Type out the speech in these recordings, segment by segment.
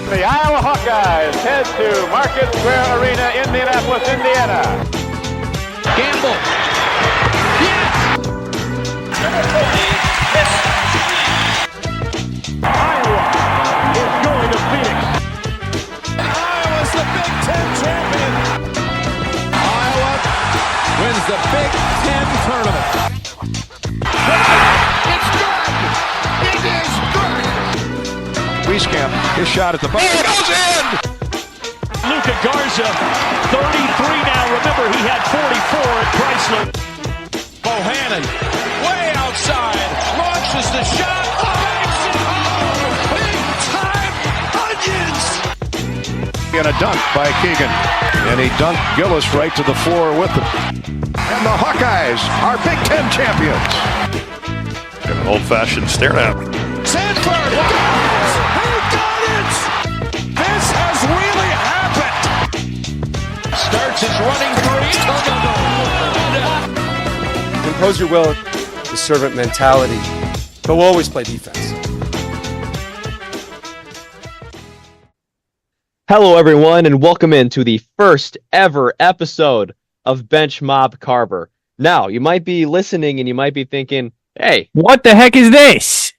The Iowa Hawkeyes head to Market Square Arena, Indianapolis, Indiana. Gamble. Yes! Iowa is going to Phoenix. Iowa's the Big Ten champion. Iowa wins the Big Ten tournament. It's good! It is good! Wieskamp, his shot at the bar. It goes in! Luka Garza, 33 now. Remember, he had 44 at Chrysler. Bohannon, way outside, launches the shot. Big time onions! And a dunk by Keegan. And he dunked Gillis right to the floor with him. And the Hawkeyes are Big Ten champions. An old-fashioned stare down. Sanford! Who got it? This has really happened. Starts his running three. Impose your will, the servant mentality, but we'll always play defense. Hello, everyone, and welcome into the first ever episode of Bench Mob Carver. Now, you might be listening and you might be thinking, hey, what the heck is this?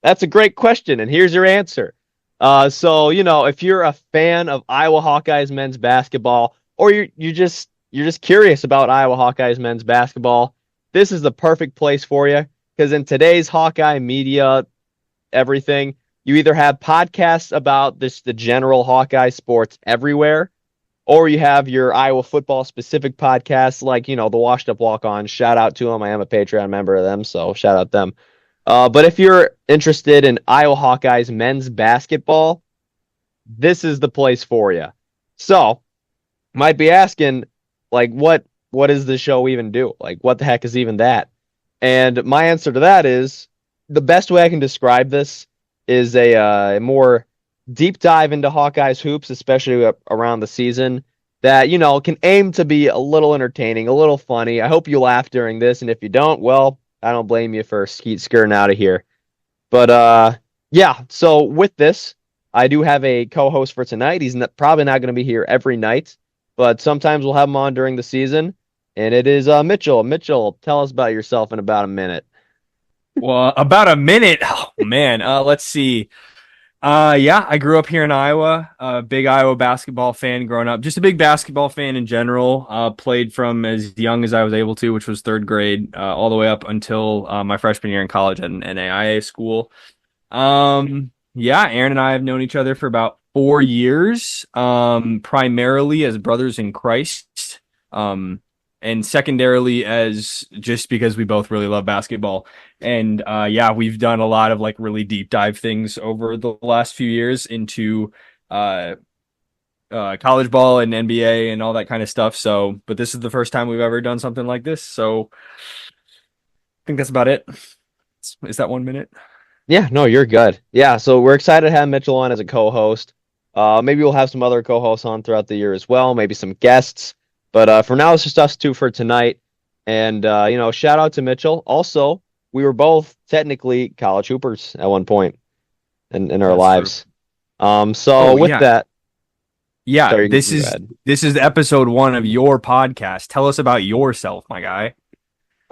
that's a great question, and here's your answer. If you're a fan of Iowa Hawkeyes men's basketball, or you're just curious about Iowa Hawkeyes men's basketball, this is the perfect place for you, because in today's Hawkeye media, everything, you either have podcasts about the general Hawkeye sports everywhere, or you have your Iowa football specific podcasts like, the Washed Up Walk-Ons. Shout out to them. I am a Patreon member of them, so shout out them. But if you're interested in Iowa Hawkeyes men's basketball, this is the place for you. So, you might be asking, what does the show even do? What the heck is even that? And my answer to that is, the best way I can describe this is a more deep dive into Hawkeyes hoops, especially around the season, that, can aim to be a little entertaining, a little funny. I hope you laugh during this, and if you don't, well, I don't blame you for skirting out of here. But, so with this, I do have a co-host for tonight. He's probably not going to be here every night, but sometimes we'll have him on during the season, and it is Mitchell. Mitchell, tell us about yourself in about a minute. Well, about a minute. Oh, man. Let's see. I grew up here in Iowa, a big Iowa basketball fan growing up, just a big basketball fan in general. Played from as young as I was able to, which was third grade, all the way up until my freshman year in college at an NAIA school. Aaron and I have known each other for about 4 years, primarily as brothers in Christ, and secondarily as just because we both really love basketball. And we've done a lot of really deep dive things over the last few years into college ball and NBA and all that kind of stuff. So, but this is the first time we've ever done something like this. So I think that's about it. Is that 1 minute? Yeah, no, you're good. Yeah, so we're excited to have Mitchell on as a co-host. Maybe we'll have some other co-hosts on throughout the year as well, maybe some guests. But for now, it's just us two for tonight. And, shout out to Mitchell. Also, we were both technically college hoopers at one point in our lives. That. Yeah, sorry, this is episode 1 of your podcast. Tell us about yourself, my guy.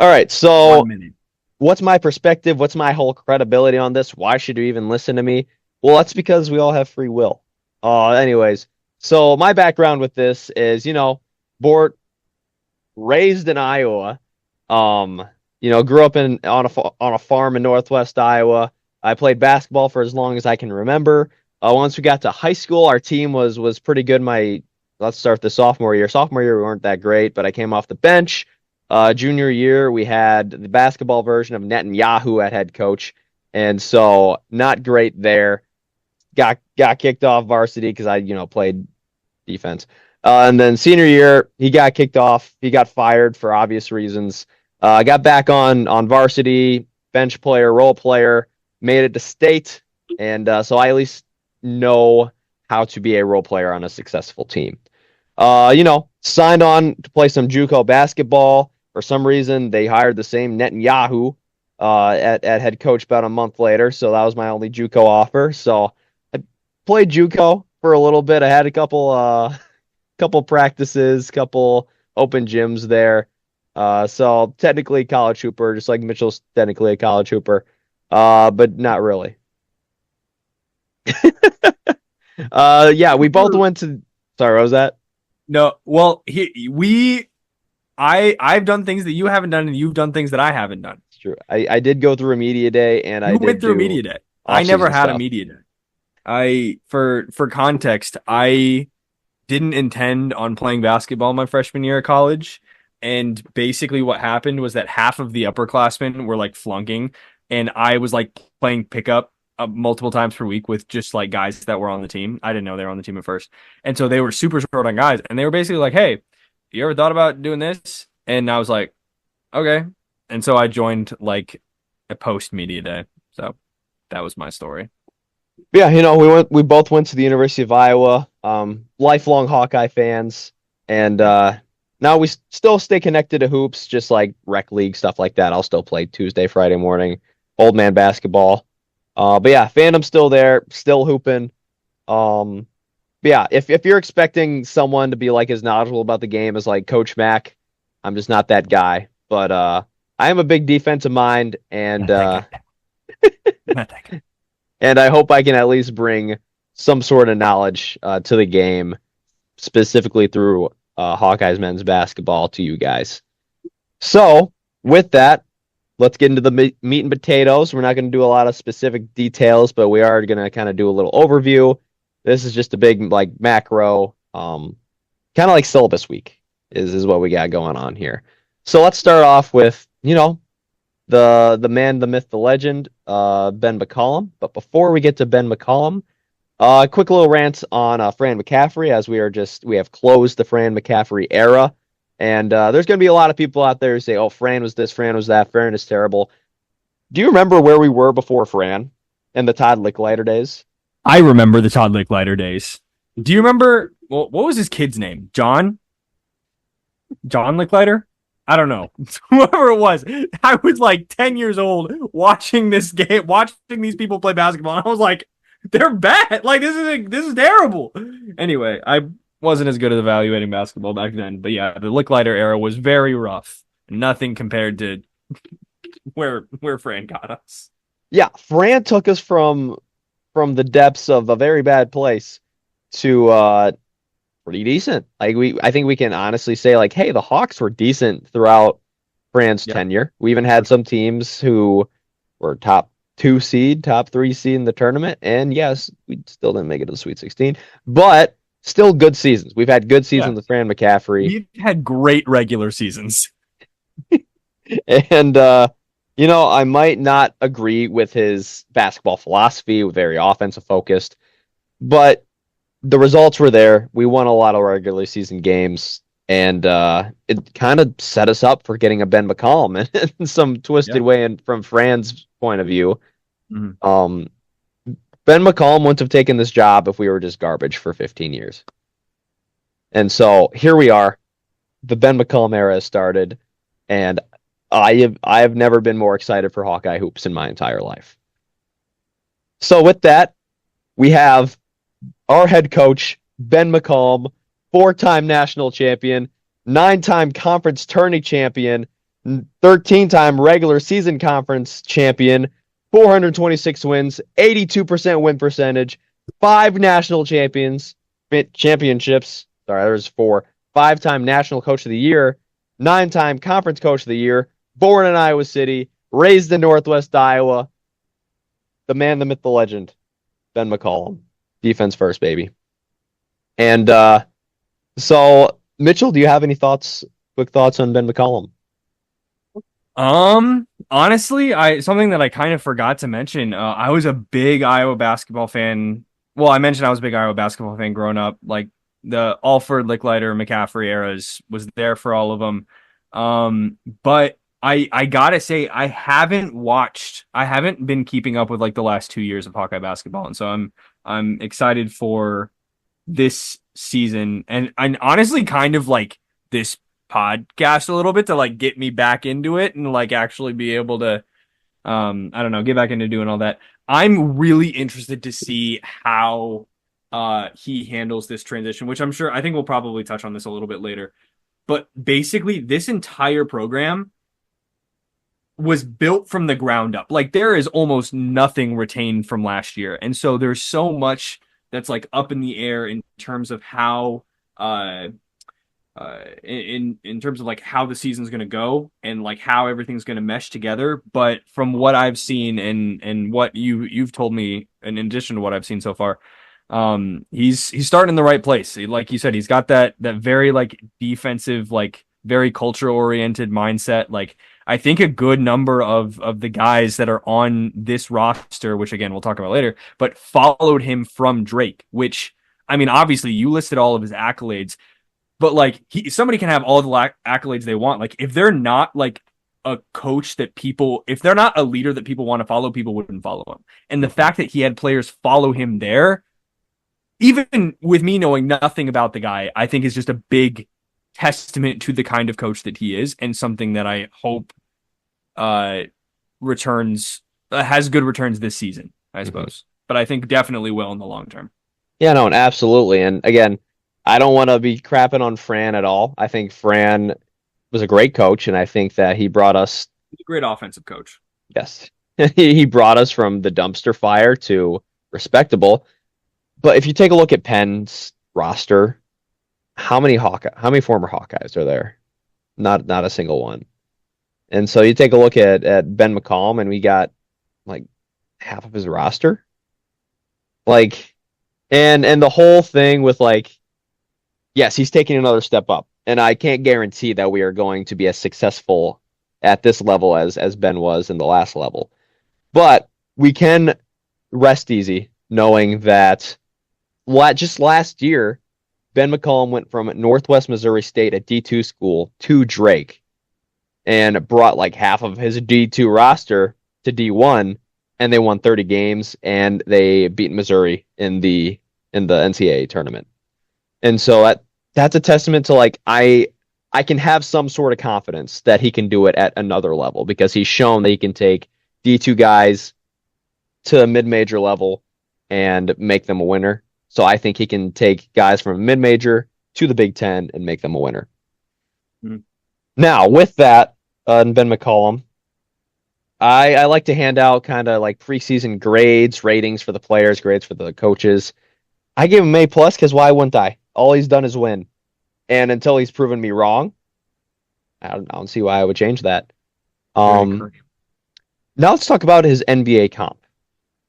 All right, so 1 minute. What's my perspective? What's my whole credibility on this? Why should you even listen to me? Well, that's because we all have free will. Anyways, so my background with this is, raised in Iowa, grew up on a farm in Northwest Iowa. I played basketball for as long as I can remember. Once we got to high school, our team was pretty good. Let's start the sophomore year. Sophomore year, we weren't that great, but I came off the bench. Junior year, we had the basketball version of Netanyahu at head coach, and so not great there. Got kicked off varsity because I played defense. And then senior year, he got kicked off. He got fired for obvious reasons. Got back on varsity, bench player, role player, made it to state, and so I at least know how to be a role player on a successful team. Signed on to play some JUCO basketball. For some reason, they hired the same Netanyahu at head coach about a month later, so that was my only JUCO offer. So played JUCO for a little bit. I had a couple practices, couple open gyms there. So technically college hooper, just like Mitchell's technically a college hooper. But not really. Yeah, we both went to. Sorry, what was that? No, well, I've done things that you haven't done, and you've done things that I haven't done. It's true. I did go through a media day, and I went through a media day. I never had a media day. For context, I didn't intend on playing basketball my freshman year of college, and basically what happened was that half of the upperclassmen were like flunking, and I was like playing pickup multiple times per week with just like guys that were on the team. I didn't know they were on the team at first. And so they were super short on guys. And they were basically like, hey, you ever thought about doing this? And I was like, okay. And so I joined like a post media day. So that was my story. Yeah, we both went to the University of Iowa, lifelong Hawkeye fans. And now we still stay connected to hoops, just like rec league, stuff like that. I'll still play Tuesday, Friday morning, old man basketball. But yeah, fandom's still there, still hooping. But yeah, if you're expecting someone to be like as knowledgeable about the game as like Coach Mack, I'm just not that guy. But I am a big defensive mind, and and I hope I can at least bring some sort of knowledge to the game, specifically through Hawkeyes men's basketball to you guys. So with that, let's get into the meat and potatoes. We're not going to do a lot of specific details, but we are going to kind of do a little overview. This is just a big like macro, kind of like syllabus week is what we got going on here. So let's start off with, the man, the myth, the legend, Ben McCollum. But before we get to Ben McCollum, quick little rant on Fran McCaffrey, as we have closed the Fran McCaffrey era. And there's going to be a lot of people out there who say, oh, Fran was this, Fran was that, Fran is terrible. Do you remember where we were before Fran and the Todd Licklider days? I remember the Todd Licklider days. Do you remember, what was his kid's name? John Licklider? I don't know. Whoever it was. I was like 10 years old watching this game, watching these people play basketball. And I was like, they're bad. Like, this is terrible. Anyway, I wasn't as good at evaluating basketball back then, but yeah, the Licklider era was very rough. Nothing compared to where Fran got us. Yeah, Fran took us from the depths of a very bad place to pretty decent. Like I think we can honestly say like, hey, the Hawks were decent throughout Fran's tenure. We even had some teams who were top 2 seed, top 3 seed in the tournament, and yes, we still didn't make it to the Sweet 16, but still good seasons. We've had good seasons with Fran McCaffrey. We've had great regular seasons. And, I might not agree with his basketball philosophy, very offensive focused, but the results were there. We won a lot of regular season games, and it kind of set us up for getting a Ben McCollum in some twisted way. And from Fran's point of view, Ben McCollum wouldn't have taken this job if we were just garbage for 15 years. And so here we are. The Ben McCollum era has started, and I have never been more excited for Hawkeye hoops in my entire life. So with that, we have our head coach, Ben McCollum, 4-time national champion, 9-time conference tourney champion, 13-time regular season conference champion, 426 wins, 82% win percentage, 5 national championships. Sorry, there's 4. 5-time national coach of the year, 9-time conference coach of the year, born in Iowa City, raised in Northwest Iowa. The man, the myth, the legend, Ben McCollum. Defense first, baby. And so, Mitchell, do you have any quick thoughts on Ben McCollum? Honestly, something that I kind of forgot to mention. I was a big Iowa basketball fan. Well, I mentioned I was a big Iowa basketball fan growing up. Like the Alford, Licklider, McCaffrey eras was there for all of them. But I gotta say, I haven't been keeping up with like the last 2 years of Hawkeye basketball, and so I'm excited for this season, and honestly kind of like this podcast a little bit to like get me back into it and like actually be able to I don't know, get back into doing all that. I'm really interested to see how he handles this transition, which I think we'll probably touch on this a little bit later. But basically, this entire program was built from the ground up. Like, there is almost nothing retained from last year. And so there's so much that's like up in the air in terms of how in terms of like how the season's going to go and like how everything's going to mesh together. But from what I've seen and what you've told me, in addition to what I've seen so far, he's starting in the right place. Like you said, he's got that very like defensive, like very culture oriented mindset. Like, I think a good number of the guys that are on this roster, which again we'll talk about later, but followed him from Drake, which, I mean, obviously you listed all of his accolades, but like somebody can have all the accolades they want. Like, if they're not like a coach that if they're not a leader that people want to follow, people wouldn't follow him. And the fact that he had players follow him there, even with me knowing nothing about the guy, I think is just a big testament to the kind of coach that he is, and something that I hope returns has good returns this season, I suppose. But I think definitely will in the long term. Yeah, no, absolutely. And again, I don't want to be crapping on Fran at all. I think Fran was a great coach, and I think that he brought us... He's a great offensive coach. Yes. He brought us from the dumpster fire to respectable. But if you take a look at Penn's roster, how many former Hawkeyes are there? Not a single one. And so you take a look at Ben McCollum, and we got like half of his roster. Like, and the whole thing with like, yes, he's taking another step up, and I can't guarantee that we are going to be as successful at this level as Ben was in the last level. But we can rest easy knowing that just last year, Ben McCollum went from Northwest Missouri State, a D2 school, to Drake, and brought like half of his D2 roster to D1, and they won 30 games, and they beat Missouri in the NCAA tournament. And so that's a testament to like I can have some sort of confidence that he can do it at another level, because he's shown that he can take D2 guys to a mid-major level and make them a winner. So I think he can take guys from mid-major to the Big Ten and make them a winner. Mm-hmm. Now, with that, Ben McCollum, I like to hand out kind of like preseason grades, ratings for the players, grades for the coaches. I give him A+ because why wouldn't I? All he's done is win. And until he's proven me wrong, I don't see why I would change that. Now let's talk about his NBA comp.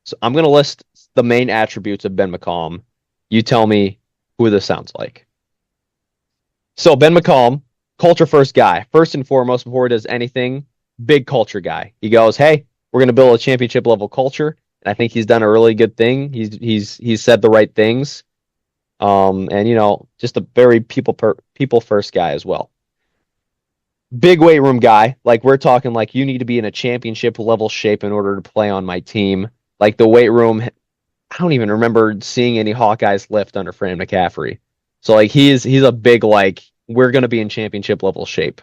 So I'm going to list the main attributes of Ben McCollum. You tell me who this sounds like. So Ben McCollum, culture first guy. First and foremost, before he does anything, big culture guy. He goes, hey, we're going to build a championship level culture. And I think he's done a really good thing. He's said the right things. And you know, just a very people first guy as well. Big weight room guy. Like, we're talking like you need to be in a championship level shape in order to play on my team. Like, the weight room, I don't even remember seeing any Hawkeyes lift under Fran McCaffrey. So like he's a big, like, we're going to be in championship level shape.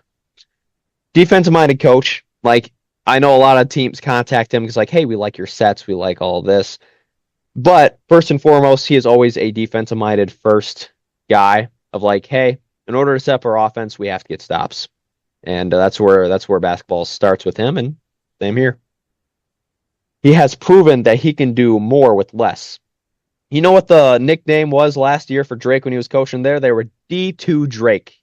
Defensive minded coach. Like, I know a lot of teams contact him because like, hey, we like your sets, we like all of this. But first and foremost, he is always a defensive minded first guy of like, hey, in order to set up our offense, we have to get stops. And that's where basketball starts with him, and same here. He has proven that he can do more with less. You know what the nickname was last year for Drake when he was coaching there? They were D2 Drake.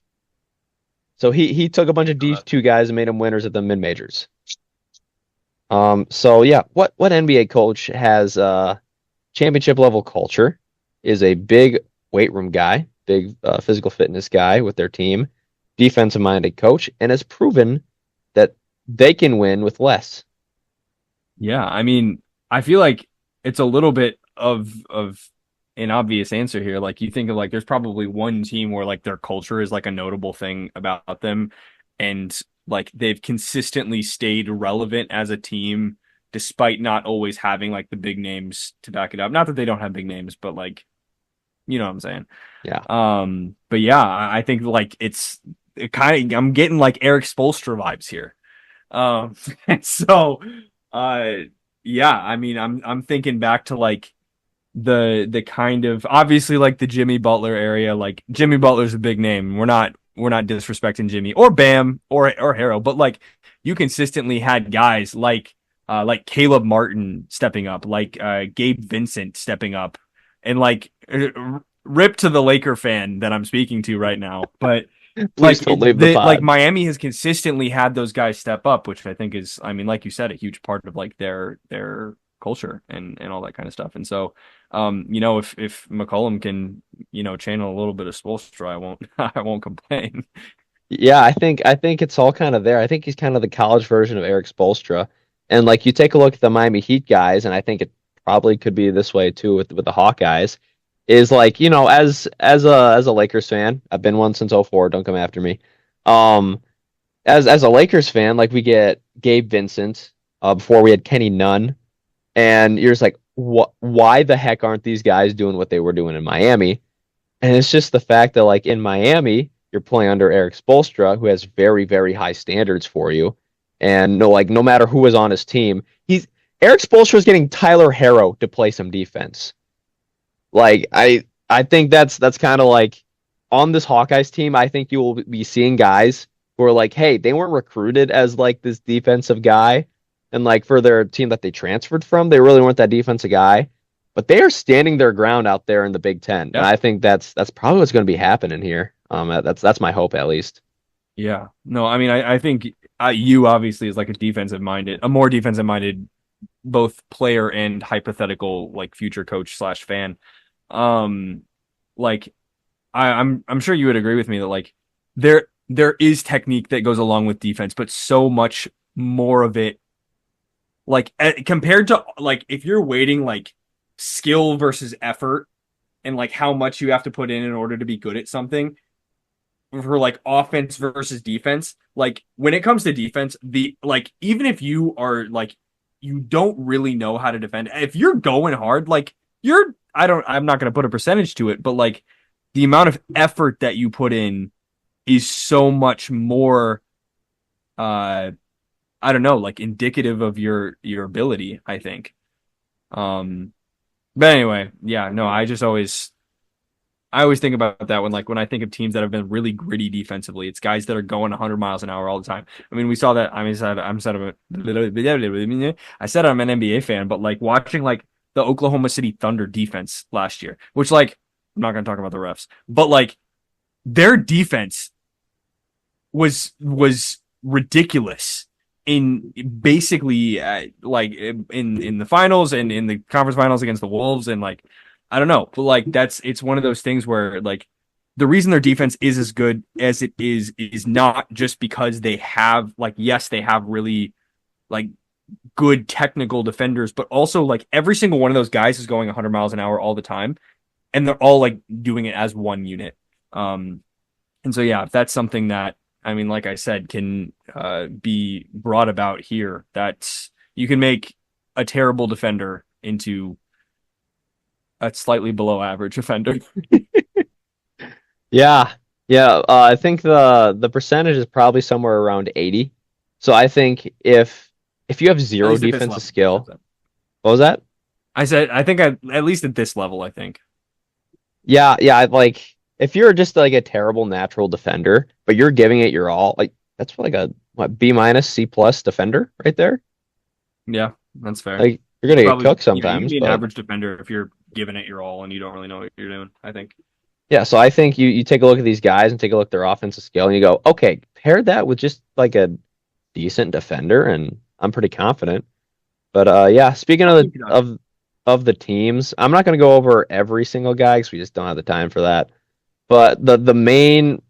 So he took a bunch of D2 guys and made them winners at the mid-majors. So yeah, what NBA coach has championship level culture, is a big weight room guy, big physical fitness guy with their team, defensive minded coach, and has proven that they can win with less. Yeah, I mean, I feel like it's a little bit of an obvious answer here. Like, you think of like, there's probably one team where like their culture is like a notable thing about them, and like they've consistently stayed relevant as a team despite not always having like the big names to back it up. Not that they don't have big names, but like, you know what I'm saying? Yeah. But yeah, I think like I'm getting like Eric Spoelstra vibes here. So yeah, I mean, I'm thinking back to like the kind of obviously like the Jimmy Butler area. Like Jimmy Butler's a big name. We're not disrespecting Jimmy or Bam or Harrow, but like you consistently had guys like Caleb Martin stepping up, like Gabe Vincent stepping up, and like rip to the Laker fan that I'm speaking to right now. But Please don't leave the pod. like Miami has consistently had those guys step up, which I think is, I mean, like you said, a huge part of like their culture and all that kind of stuff. And so, if McCollum can, channel a little bit of Spoelstra, I won't complain. Yeah, I think it's all kind of there. I think he's kind of the college version of Eric Spoelstra. And like you take a look at the Miami Heat guys, and I think it probably could be this way too with the Hawkeyes. Is like, as a Lakers fan, I've been one since '04, don't come after me. As a Lakers fan, like we get Gabe Vincent, before we had Kenny Nunn, and you're just like, why the heck aren't these guys doing what they were doing in Miami? And it's just the fact that like in Miami, you're playing under Eric Spoelstra, who has very, very high standards for you. And no matter who was on his team, Eric Spoelstra is getting Tyler Harrow to play some defense. Like I think that's kind of like on this Hawkeyes team. I think you will be seeing guys who are like, hey, they weren't recruited as like this defensive guy, and like for their team that they transferred from, they really weren't that defensive guy, but they are standing their ground out there in the Big Ten, and I think that's probably what's going to be happening here. That's my hope at least. Yeah, no, I mean, I think you obviously is like a more defensive minded, both player and hypothetical like future coach / fan. Like I'm sure you would agree with me that like there is technique that goes along with defense, but so much more of it, like compared to like if you're weighting like skill versus effort and like how much you have to put in order to be good at something for like offense versus defense, like when it comes to defense, even if you are like you don't really know how to defend, if you're going hard, like I'm not going to put a percentage to it, but like the amount of effort that you put in is so much more, I don't know, like indicative of your ability, I think. But anyway, yeah, no, I always think about that when I think of teams that have been really gritty defensively, it's guys that are going 100 miles an hour all the time. I mean, we saw that. I said I'm an NBA fan, but like watching like the Oklahoma City Thunder defense last year, which like I'm not going to talk about the refs, but like their defense was ridiculous in basically like in the finals and in the conference finals against the Wolves, and like I don't know, but like it's one of those things where like the reason their defense is as good as it is not just because they have like, yes, they have really like good technical defenders, but also like every single one of those guys is going 100 miles an hour all the time, and they're all like doing it as one unit. And so yeah, if that's something that, I mean, like I said, can be brought about here, that's, you can make a terrible defender into a slightly below average offender. Yeah. I think the percentage is probably somewhere around 80. So I think if you have zero defensive skill, what was that? I said I think at least at this level, I think. Yeah. Like if you're just like a terrible natural defender, but you're giving it your all, like that's like a B- C+ defender right there. Yeah, that's fair. Like you're gonna get cooked sometimes. You can be an average defender if you're giving it your all and you don't really know what you're doing, I think. Yeah, so I think you take a look at these guys and take a look at their offensive skill, and you go, okay, pair that with just like a decent defender, and I'm pretty confident. But yeah, speaking of the teams, I'm not going to go over every single guy because we just don't have the time for that. But the main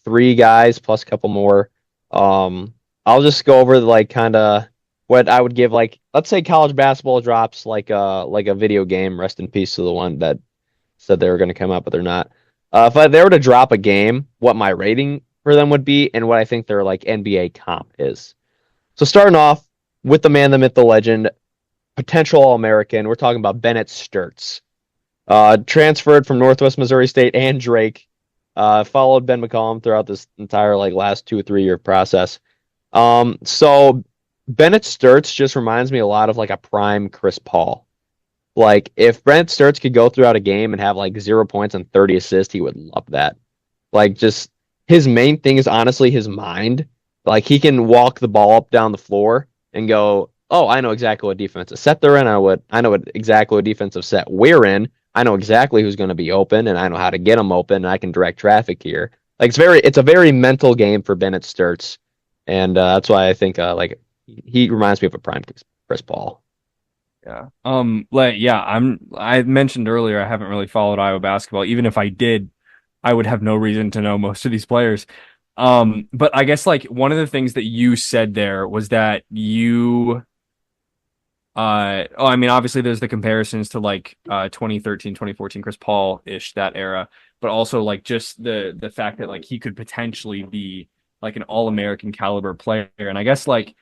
3 guys plus a couple more. I'll just go over like kind of what I would give, like, let's say college basketball drops like a video game. Rest in peace to the one that said they were going to come out, but they're not. If they were to drop a game, what my rating for them would be and what I think their like NBA comp is. So starting off with the man, the myth, the legend, potential All-American, we're talking about Bennett Sturtz. Transferred from Northwest Missouri State and Drake. Followed Ben McCollum throughout this entire like last 2 or 3 year process. So Bennett Sturtz just reminds me a lot of like a prime Chris Paul. Like, if Brent Sturts could go throughout a game and have like 0 points and 30 assists, he would love that. Like, just his main thing is honestly his mind. Like, he can walk the ball up down the floor and go, oh, I know exactly what defensive set they're in. I know exactly what defensive set we're in. I know exactly who's going to be open, and I know how to get them open, and I can direct traffic here. Like, it's a very mental game for Bennett Sturts, and that's why I think like he reminds me of a prime Chris Paul. Yeah. I mentioned earlier I haven't really followed Iowa basketball. Even if I did, I would have no reason to know most of these players. But I guess like one of the things that you said there was that you obviously there's the comparisons to like 2013, 2014 Chris Paul-ish, that era, but also like just the fact that like he could potentially be like an all-American caliber player. And I guess like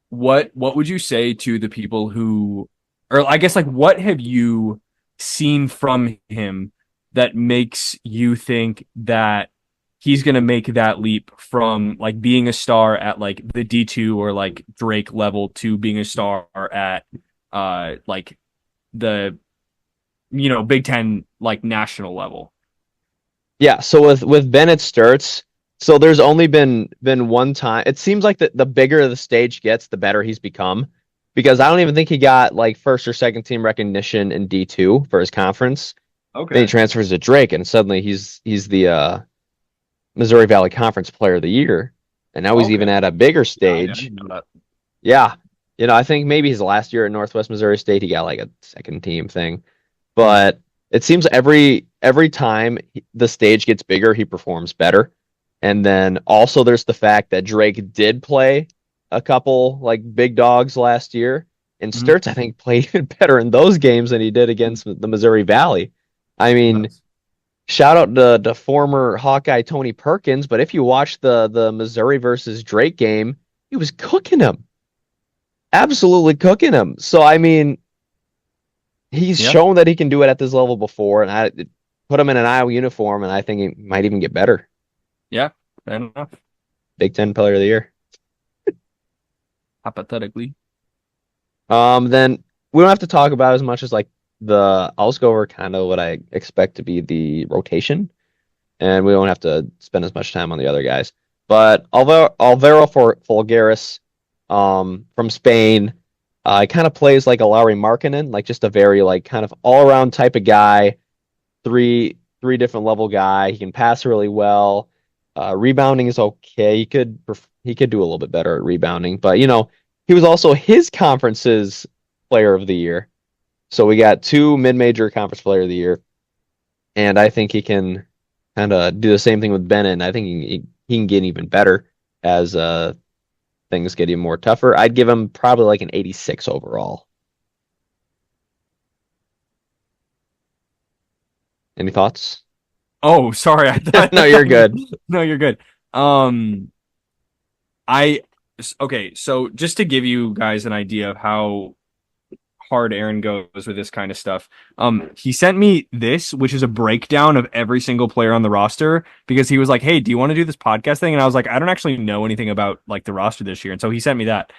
what would you say to the people who, or I guess like what have you seen from him that makes you think that he's going to make that leap from like being a star at like the D2 or like Drake level to being a star at like the, you know, Big Ten, like national level? Yeah. So with Bennett Sturts, so there's only been one time. It seems like the bigger the stage gets, the better he's become, because I don't even think he got like first or second team recognition in D2 for his conference. Okay. Then he transfers to Drake, and suddenly he's the Missouri Valley Conference Player of the Year, and now he's even at a bigger stage. Yeah, you know, I think maybe his last year at Northwest Missouri State, he got like a second team thing, but it seems every time the stage gets bigger, he performs better. And then also there's the fact that Drake did play a couple like big dogs last year, and Sturts I think played even better in those games than he did against the Missouri Valley. I mean, shout out to former Hawkeye Tony Perkins, but if you watch the Missouri versus Drake game, he was cooking him. Absolutely cooking him. So, I mean, he's shown that he can do it at this level before, and I put him in an Iowa uniform, and I think he might even get better. Yeah, fair enough. Big Ten Player of the Year. Hypothetically. Then we don't have to talk about as much as like I'll just go over kind of what I expect to be the rotation, and we don't have to spend as much time on the other guys. But Alvaro Folgueras from Spain, he kind of plays like a Lauri Markkanen, like just a very like kind of all-around type of guy, three different level guy. He can pass really well. Rebounding is okay. He could do a little bit better at rebounding, but you know, he was also his conference's Player of the Year. So we got 2 mid-major conference Player of the Year, and I think he can kind of do the same thing with Bennett. And I think he can get even better as things get even more tougher. I'd give him probably like an 86 overall. Any thoughts? Oh, sorry. I thought... No, you're good. No, you're good. Okay, so just to give you guys an idea of how hard Aaron goes with this kind of stuff, he sent me this, which is a breakdown of every single player on the roster, because he was like, hey, do you want to do this podcast thing? And I was like, I don't actually know anything about like the roster this year. And so he sent me that.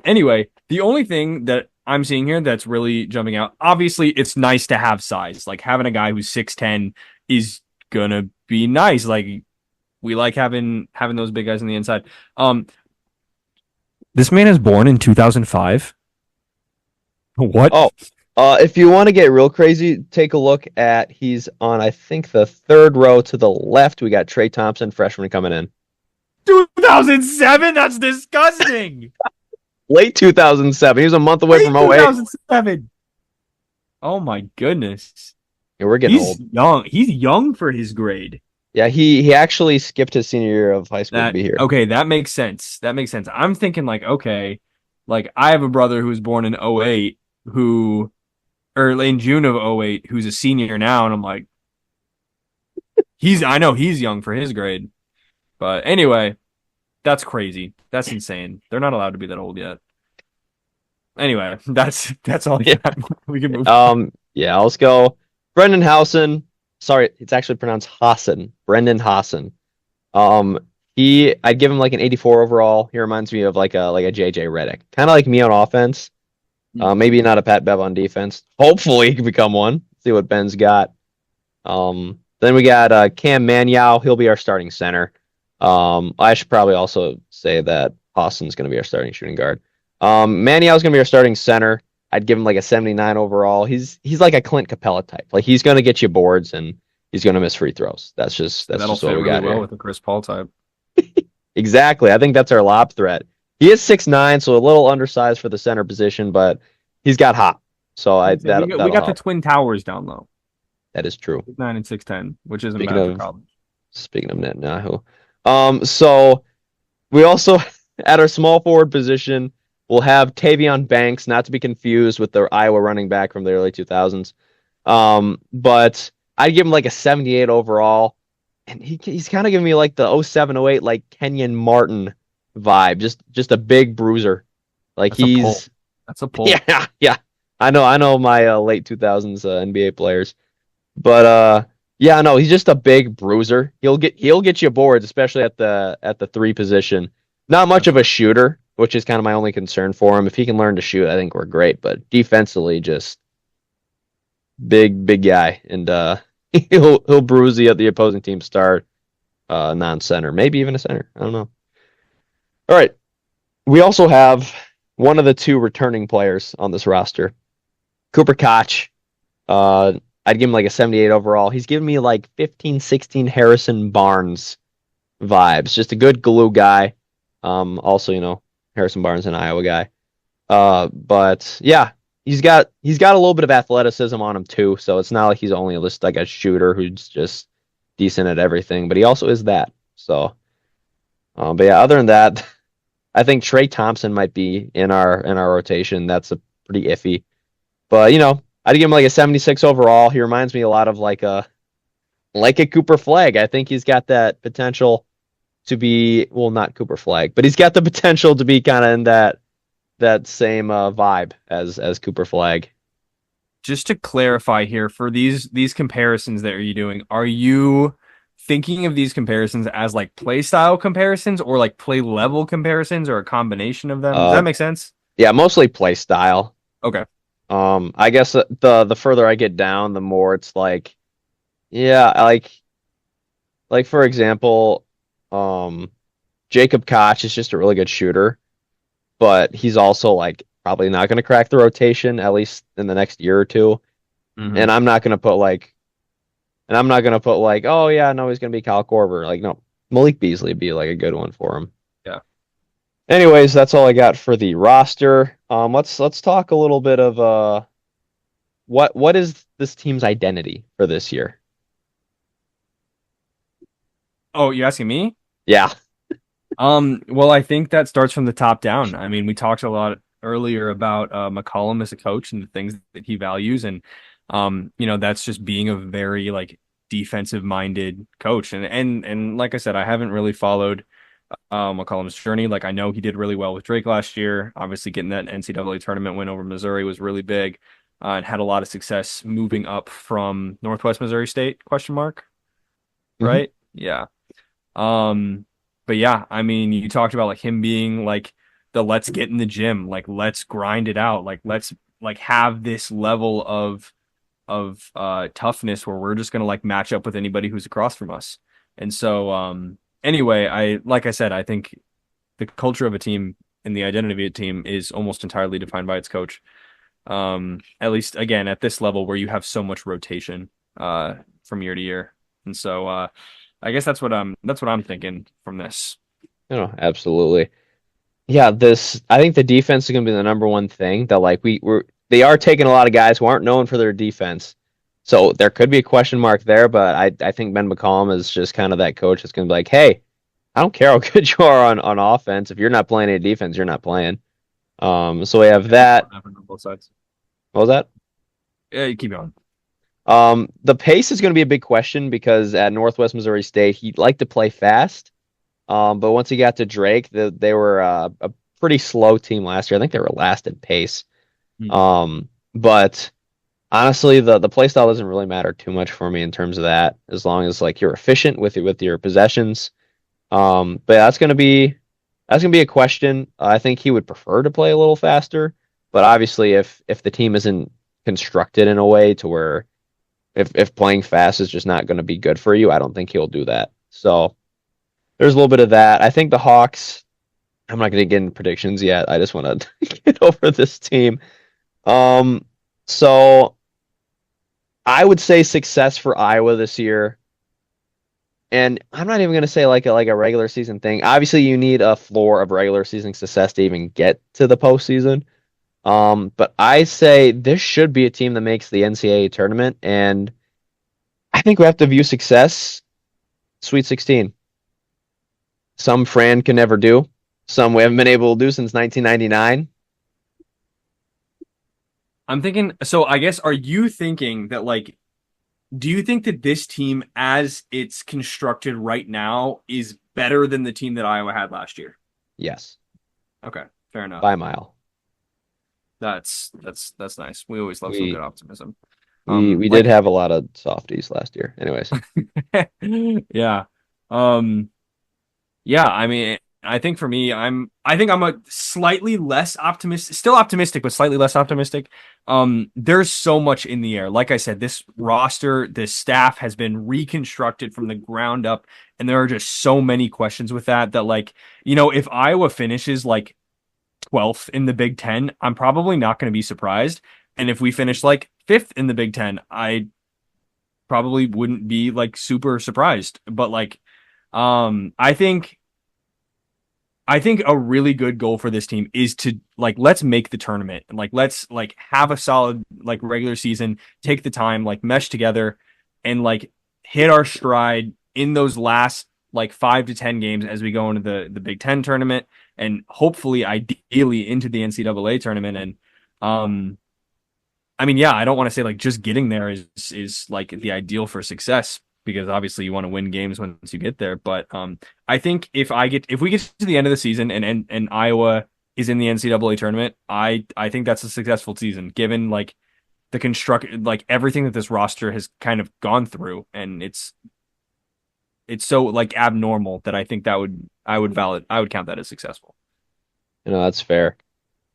Anyway, the only thing that I'm seeing here that's really jumping out, obviously it's nice to have size. Like having a guy who's 6'10" is gonna be nice. Like we like having those big guys on the inside. This man is born in 2005. What? Oh, if you want to get real crazy, take a look at, he's on, I think, the 3rd row to the left. We got Trey Thompson, freshman, coming in. 2007? That's disgusting. Late 2007. He was a month away from 08. 2007. Oh my goodness. Yeah, we're getting old. Young. He's young for his grade. Yeah, he actually skipped his senior year of high school to be here. Okay, that makes sense. I'm thinking like, okay, like I have a brother who was born in 08 or in June of 08 who's a senior now, and I'm like, I know he's young for his grade. But anyway, that's crazy. That's insane. They're not allowed to be that old yet. Anyway, that's all. Yeah, we can move. Yeah, let's go. Brendan Housen. Sorry, it's actually pronounced Hassan. Brendan Hassan. I'd give him like an 84 overall. He reminds me of like a JJ Redick, kind of like me on offense. Maybe not a Pat Bev on defense. Hopefully he can become one. See what Ben's got. Then we got Cam Manyow. He'll be our starting center. I should probably also say that Austin's going to be our starting shooting guard. Manyow's going to be our starting center. I'd give him like a 79 overall. He's like a Clint Capella type. Like he's going to get you boards and he's going to miss free throws. That's just what we got really well here. with the Chris Paul type. Exactly. I think that's our lob threat. He is 6'9", so a little undersized for the center position, but he's got hop. So we got the Twin Towers down low. That is true. 6'9" and 6'10", which isn't bad for college. Speaking of Netanyahu. So we also, at our small forward position, we'll have Tavion Banks, not to be confused with the Iowa running back from the early 2000s. But I'd give him like a 78 overall. And he's kind of giving me like the 07, 08, like Kenyon Martin vibe. Just a big bruiser. Like That's a pull. Yeah. I know my late 2000s NBA players. But he's just a big bruiser. He'll get you boards, especially at the 3 position. Not much of a shooter, which is kind of my only concern for him. If he can learn to shoot, I think we're great. But defensively, just big guy, and he'll bruise the opposing team star, non-center, maybe even a center. I don't know. All right, we also have one of the 2 returning players on this roster, Cooper Koch. I'd give him like a 78 overall. He's giving me like 15, 16 Harrison Barnes vibes. Just a good glue guy. Also, Harrison Barnes, an Iowa guy. But yeah, he's got a little bit of athleticism on him too. So it's not like he's only just like a shooter who's just decent at everything, but he also is that. So, but yeah, other than that, I think Trey Thompson might be in our rotation. That's a pretty iffy, but I'd give him like a 76 overall. He reminds me a lot of like a Cooper Flagg. I think he's got that potential to be, well, not Cooper Flagg, but he's got the potential to be kind of in that same vibe as Cooper Flagg. Just to clarify here, for these comparisons that you doing, are you thinking of these comparisons as like play style comparisons or like play level comparisons or a combination of them? Does that make sense? Yeah, mostly play style. Okay. I guess the further I get down, the more it's like, yeah, like for example, Jacob Koch is just a really good shooter, but he's also like probably not going to crack the rotation at least in the next year or 2. Mm-hmm. And I'm not going to put like, oh yeah, no, he's going to be Kyle Korver. Like, no, Malik Beasley would be like a good one for him. Yeah. Anyways, that's all I got for the roster. Let's talk a little bit of what is this team's identity for this year? Oh, you asking me? Yeah. Well, I think that starts from the top down. I mean, we talked a lot earlier about McCollum as a coach and the things that he values, and that's just being a very like defensive minded coach. And like I said, I haven't really followed McCollum's journey. Like I know he did really well with Drake last year. Obviously, getting that NCAA tournament win over Missouri was really big, and had a lot of success moving up from Northwest Missouri State ? Mm-hmm. Right? Yeah. But yeah, I mean, you talked about like him being like the let's get in the gym, like let's grind it out, like let's like have this level of toughness where we're just gonna like match up with anybody who's across from us. And so anyway, I think the culture of a team and the identity of a team is almost entirely defined by its coach. At least again at this level where you have so much rotation from year to year. And so I guess that's what I'm thinking from this. Absolutely. Yeah, I think the defense is going to be the number one thing that like they are taking a lot of guys who aren't known for their defense. So there could be a question mark there, but I think Ben McCollum is just kind of that coach that's going to be like, hey, I don't care how good you are on offense. If you're not playing any defense, you're not playing. So we have that. On both sides. What was that? Yeah, you keep going. The pace is going to be a big question because at Northwest Missouri State, he liked to play fast. But once he got to Drake, they were a pretty slow team last year. I think they were last in pace. Mm-hmm. But honestly, the play style doesn't really matter too much for me in terms of that, as long as like you're efficient with your possessions. But that's going to be a question. I think he would prefer to play a little faster. But obviously, if the team isn't constructed in a way to where if playing fast is just not going to be good for you, I don't think he'll do that. So there's a little bit of that. I think the Hawks. I'm not going to get into predictions yet. I just want to get over this team. So I would say success for Iowa this year. And I'm not even going to say like a regular season thing. Obviously, you need a floor of regular season success to even get to the postseason. But I say this should be a team that makes the NCAA tournament, and I think we have to view success Sweet 16. Some Fran can never do. Some we haven't been able to do since 1999. I'm thinking, so I guess, are you thinking that, like, do you think that this team, as it's constructed right now, is better than the team that Iowa had last year? Yes, Okay, fair enough. by a mile. That's nice. We always love some good optimism. We did have a lot of softies last year. Anyways. Yeah. Yeah, I mean, I think for me, I think I'm a slightly less optimistic, still optimistic, but slightly less optimistic. There's so much in the air. Like I said, this roster, this staff has been reconstructed from the ground up, and there are just so many questions with that, like, if Iowa finishes like 12th in the Big Ten, I'm probably not going to be surprised. And if we finish like 5th in the Big Ten, I probably wouldn't be like super surprised. But like, I think a really good goal for this team is to like, let's make the tournament and like, let's like have a solid like regular season, take the time, like mesh together and like hit our stride in those last like 5 to 10 games as we go into the Big Ten tournament and hopefully ideally into the NCAA tournament. And, I mean, yeah, I don't want to say like just getting there is like the ideal for success, because obviously you want to win games once you get there. But I think if we get to the end of the season and Iowa is in the NCAA tournament, I think that's a successful season given like the like everything that this roster has kind of gone through, and it's so like abnormal that I think I would count that as successful. That's fair.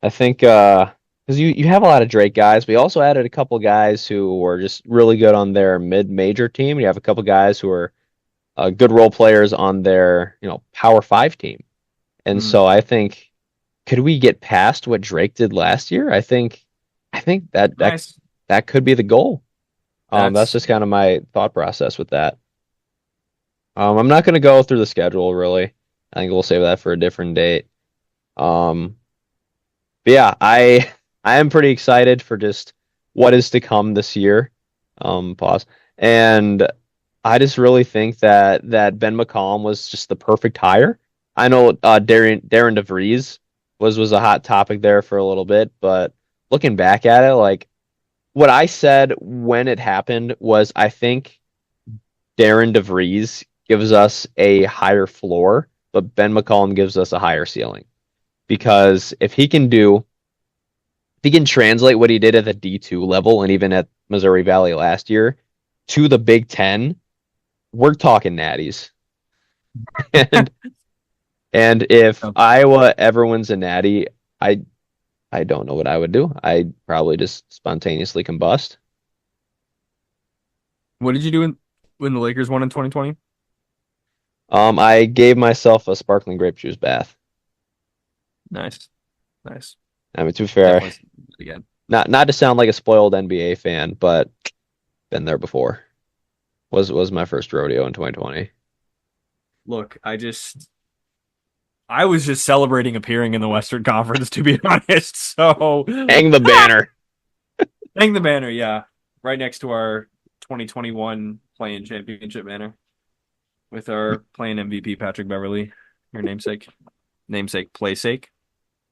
I think because you have a lot of Drake guys. We also added a couple guys who were just really good on their mid-major team. You have a couple guys who are good role players on their Power 5 team. And so I think, could we get past what Drake did last year? I think that Nice. that could be the goal. That's just kind of my thought process with that. I'm not going to go through the schedule really. I think we'll save that for a different date. But yeah, I am pretty excited for just what is to come this year. Pause. And I just really think that Ben McCollum was just the perfect hire. I know Darren DeVries was a hot topic there for a little bit, but looking back at it, like what I said when it happened was I think Darren DeVries gives us a higher floor, but Ben McCollum gives us a higher ceiling. Because if he can translate what he did at the D2 level and even at Missouri Valley last year to the Big Ten, we're talking natties. And if Iowa ever wins a natty, I don't know what I would do. I'd probably just spontaneously combust. What did you do when the Lakers won in 2020? I gave myself a sparkling grape juice bath. Nice. I mean, to be fair, Again. not to sound like a spoiled NBA fan, but been there before. Was my first rodeo in 2020. Look, I was just celebrating appearing in the Western Conference, to be honest. So Hang the banner. hang the banner, yeah, right next to our 2021 playing championship banner with our playing MVP Patrick Beverly, your namesake, playsake.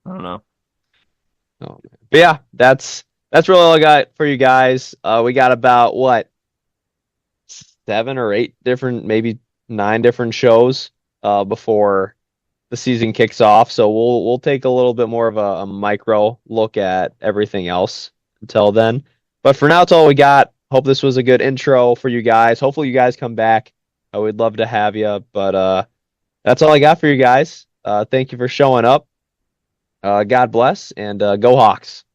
I don't know. Oh, man. But yeah, that's really all I got for you guys. We got about 7 or 8 different, maybe 9 different shows before the season kicks off. So we'll take a little bit more of a micro look at everything else until then. But for now, it's all we got. Hope this was a good intro for you guys. Hopefully you guys come back. We'd love to have you. But that's all I got for you guys. Thank you for showing up. God bless, and go Hawks.